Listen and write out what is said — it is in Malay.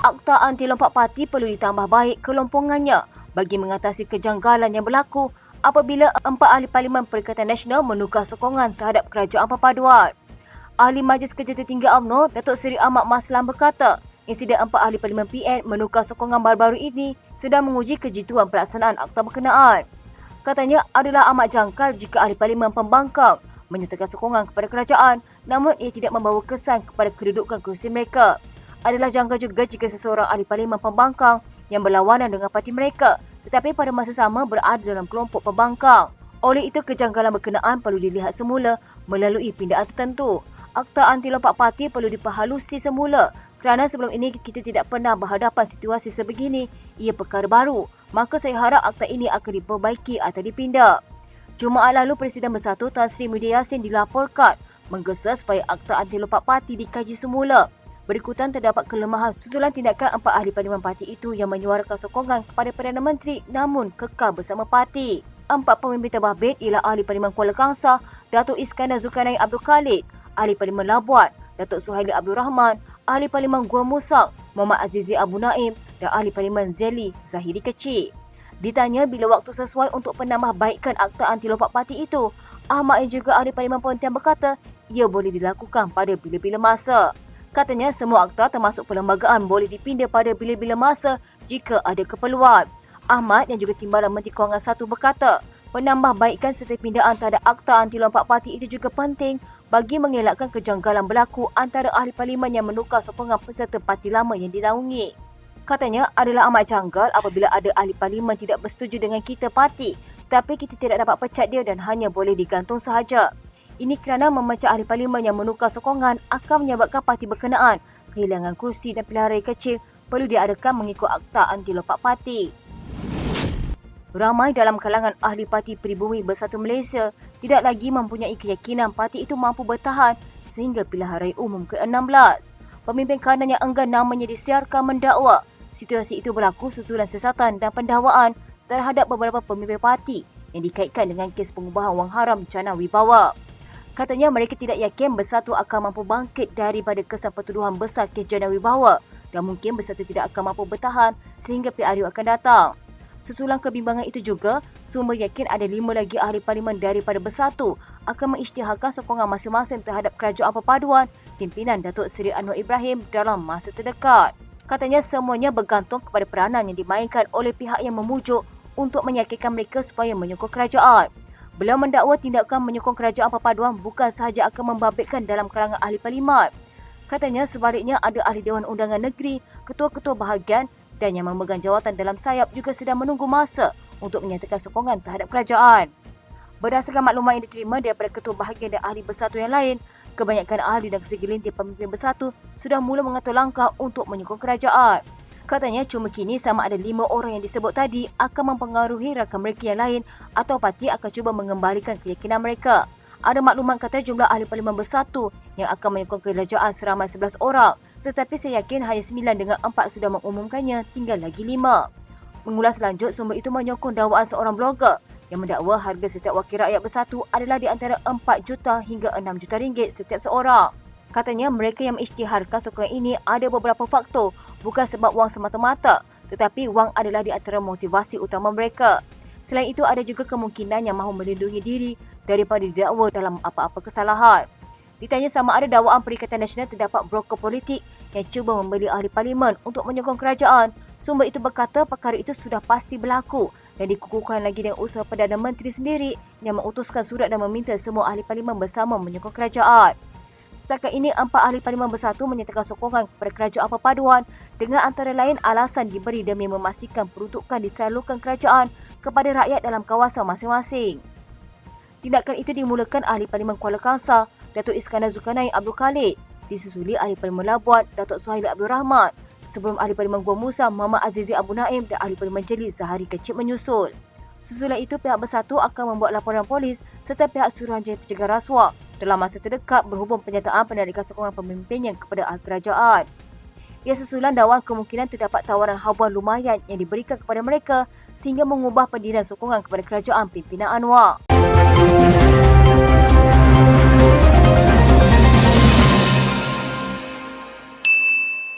Akta Anti Lompat Parti perlu ditambah baik kelompongannya bagi mengatasi kejanggalan yang berlaku apabila 4 ahli Parlimen Perikatan Nasional menukar sokongan terhadap kerajaan perpaduan. Ahli Majlis Kerja Tertinggi UMNO, Datuk Seri Ahmad Maslan berkata, insiden 4 ahli Parlimen PN menukar sokongan baru-baru ini sedang menguji kejituan pelaksanaan akta berkenaan. Katanya adalah amat jangkal jika ahli Parlimen pembangkang menyertakan sokongan kepada kerajaan namun ia tidak membawa kesan kepada kedudukan kursi mereka. Adalah janggal juga jika seseorang ahli Parlimen pembangkang yang berlawanan dengan parti mereka tetapi pada masa sama berada dalam kelompok pembangkang. Oleh itu, kejanggalan berkenaan perlu dilihat semula melalui pindaan tertentu. Akta Anti Lompat Parti perlu diperhalusi semula kerana sebelum ini kita tidak pernah berhadapan situasi sebegini. Ia perkara baru. Maka saya harap akta ini akan diperbaiki atau dipindah. Jumaat lalu, Presiden Bersatu Tan Sri Muhyiddin Yassin dilaporkan menggesa supaya akta Anti Lompat Parti dikaji semula. Berikutan terdapat kelemahan susulan tindakan 4 ahli Parlimen parti itu yang menyuarakan sokongan kepada Perdana Menteri namun kekal bersama parti. 4 pemimpin terbabit ialah ahli Parlimen Kuala Kangsar, Datuk Iskandar Zulkarnain Abdul Khalik, ahli Parlimen Labuan, Datuk Suhaili Abdul Rahman, ahli Parlimen Gua Musang, Muhammad Azizi Abu Naim dan ahli Parlimen Zeli Zahiri Kecil. Ditanya bila waktu sesuai untuk penambahbaikan akta Anti Lompat Parti itu, Ahmad yang juga ahli Parlimen Pontian berkata ia boleh dilakukan pada bila-bila masa. Katanya semua akta termasuk perlembagaan boleh dipindah pada bila-bila masa jika ada keperluan. Ahmad yang juga Timbalan Menteri Kewangan 1 berkata, penambahbaikan serta pindaan terhadap akta Anti Lompat Parti itu juga penting bagi mengelakkan kejanggalan berlaku antara ahli Parlimen yang menukar sokongan peserta parti lama yang dinaungi. Katanya adalah amat janggal apabila ada ahli Parlimen tidak bersetuju dengan kita parti tapi kita tidak dapat pecat dia dan hanya boleh digantung sahaja. Ini kerana memecah ahli Parlimen yang menukar sokongan akan menyebabkan parti berkenaan kehilangan kursi dan pilihan raya kecil perlu diadakan mengikut akta Anti Lompat Parti. Ramai dalam kalangan ahli Parti Peribumi Bersatu Malaysia tidak lagi mempunyai keyakinan parti itu mampu bertahan sehingga pilihan raya umum ke-16. Pemimpin kanan yang enggan namanya disiarkan mendakwa situasi itu berlaku susulan siasatan dan pendakwaan terhadap beberapa pemimpin parti yang dikaitkan dengan kes pengubahan wang haram Jana Wibawa. Katanya mereka tidak yakin Bersatu akan mampu bangkit daripada kesan pertuduhan besar kes Jana Wibawa dan mungkin Bersatu tidak akan mampu bertahan sehingga PRU akan datang. Susulan kebimbangan itu juga, sumber yakin ada 5 lagi ahli Parlimen daripada Bersatu akan mengisytiharkan sokongan masing-masing terhadap kerajaan perpaduan pimpinan Datuk Seri Anwar Ibrahim dalam masa terdekat. Katanya semuanya bergantung kepada peranan yang dimainkan oleh pihak yang memujuk untuk meyakinkan mereka supaya menyokong kerajaan. Beliau mendakwa tindakan menyokong kerajaan perpaduan bukan sahaja akan membabitkan dalam kalangan ahli Parlimen. Katanya sebaliknya ada ahli Dewan Undangan Negeri, ketua-ketua bahagian dan yang memegang jawatan dalam sayap juga sedang menunggu masa untuk menyatakan sokongan terhadap kerajaan. Berdasarkan maklumat yang diterima daripada ketua bahagian dan ahli Bersatu yang lain, kebanyakan ahli dan segelintir pemimpin Bersatu sudah mula mengatur langkah untuk menyokong kerajaan. Katanya cuma kini sama ada 5 orang yang disebut tadi akan mempengaruhi rakan mereka yang lain atau parti akan cuba mengembalikan keyakinan mereka. Ada maklumat kata jumlah ahli Parlimen Bersatu yang akan menyokong kerajaan seramai 11 orang. Tetapi saya yakin hanya 9 dengan 4 sudah mengumumkannya, tinggal lagi 5. Mengulas lanjut, sumber itu menyokong dakwaan seorang blogger yang mendakwa harga setiap wakil rakyat Bersatu adalah di antara 4 juta hingga 6 juta ringgit setiap seorang. Katanya mereka yang mengisytiharkan sokongan ini ada beberapa faktor, bukan sebab wang semata-mata, tetapi wang adalah di antara motivasi utama mereka. Selain itu ada juga kemungkinan yang mahu melindungi diri daripada didakwa dalam apa-apa kesalahan. Ditanya sama ada dakwaan Perikatan Nasional terdapat broker politik yang cuba membeli ahli Parlimen untuk menyokong kerajaan, sumber itu berkata perkara itu sudah pasti berlaku dan dikukuhkan lagi dengan usaha Perdana Menteri sendiri yang mengutuskan surat dan meminta semua ahli Parlimen bersama menyokong kerajaan. Setakat ini, 4 ahli Parlimen Bersatu menyatakan sokongan kepada kerajaan perpaduan dengan antara lain alasan diberi demi memastikan peruntukan disalurkan kerajaan kepada rakyat dalam kawasan masing-masing. Tindakan itu dimulakan ahli Parlimen Kuala Kangsar, Datuk Iskandar Zulkarnain Abdul Khalik, disusuli ahli Parlimen Labuan, Datuk Suhaili Abdul Rahman, sebelum ahli Parlimen Gua Musang, Muhammad Azizi Abu Naim dan ahli Parlimen Zeli Zahari Kecil menyusul. Susulan itu, pihak Bersatu akan membuat laporan polis serta pihak Suruhanjaya Pencegah Rasuah dalam masa terdekat berhubung penyataan penarikan sokongan pemimpinnya kepada ahli kerajaan. Ia susulan dakwaan kemungkinan terdapat tawaran habuan lumayan yang diberikan kepada mereka sehingga mengubah pendirian sokongan kepada kerajaan pimpinan Anwar.